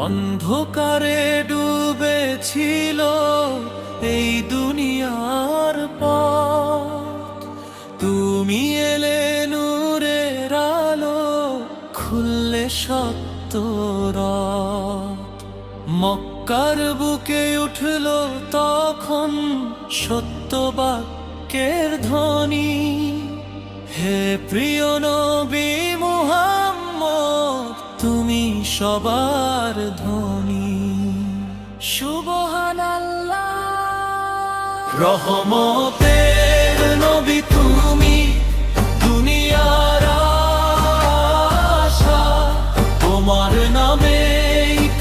অন্ধকারে ডুবেছিল এই দুনিয়ার পথ, তুমি এলে নূরের আলো, খুললে সত্য রথ। মক্কার বুকে উঠল তখন সত্য বাক্যের ধ্বনি, হে প্রিয় নবী মুহাম্মদ, তুমি সবার ধনী। সুবহানাল্লাহ, রহমতের নবী তুমি, দুনিয়ার আশা, তোমার নামে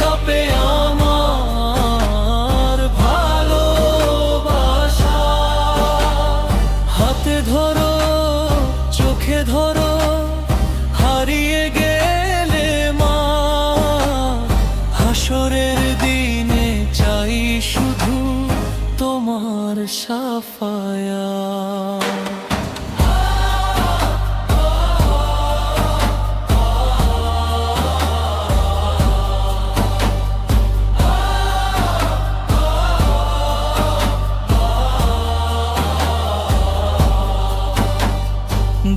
কাঁপে আমার ভালোবাসা। হাতে ধরো, চোখে ধরো, হারিয়ে গেলে মা, হাসরের দিনে চাই শুধু তোমার শাফায়াত।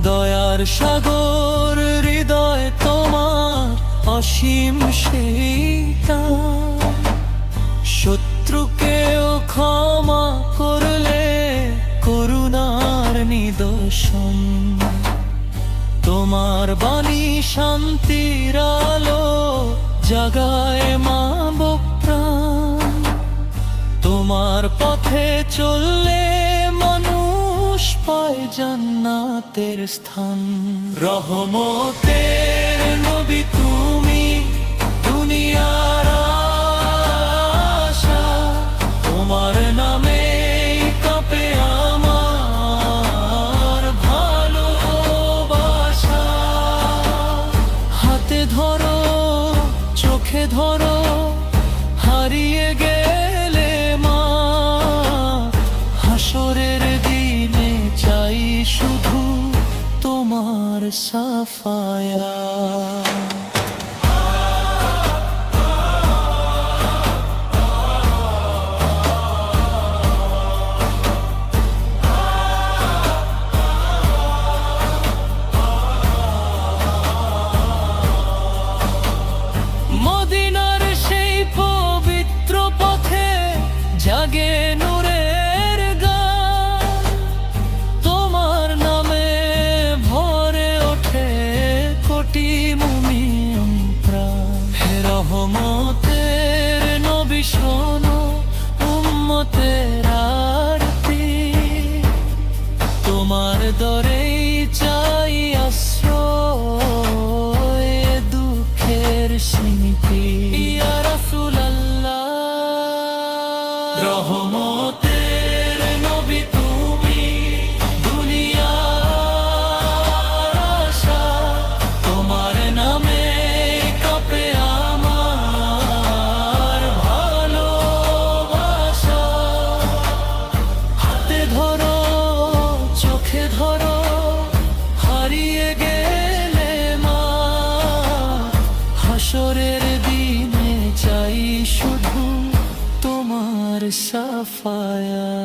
দয়ার সাগর হৃদয় তোমার, অসীম সেইটা, শত্রুকেও ক্ষমা করলে করুণার নিদর্শন। তোমার বাণী শান্তির আলো, জাগায় মা প্রাণ। তোমার পথে চললে মানুষ পায় জান্নাতের স্থান। রহমতের নবী তুমি, দুনিয়ার আশা, তোমার নামে কাঁপে আমার ভালোবাসা। হাতে ধরো, চোখে ধরো, হারিয়ে গেলে মা, হাসরের দিনে চাই শুধু তোমার শাফায়াত। মদিনার সেই পবিত্র পথে জাগে নূরের গান, তোমার নামে ভরে ওঠে কোটি মুমিন প্রাণ। হে রহমতের নবী শোনো উম্মতের আরতি, তোমার দরেই চাই আশ্রয় দুঃখের স্মৃতি। ইয়া রাসূলুল্লাহ, রহমতের নবী তুমি, দুনিয়ার আশা, তোমার নামে কাঁপে আমার ভালোবাসা। হাতে ধরো, চোখে ধরো, হারিয়ে গেলে মা, হাসরের দিনে চাই শুধু তোমার শাফায়াত।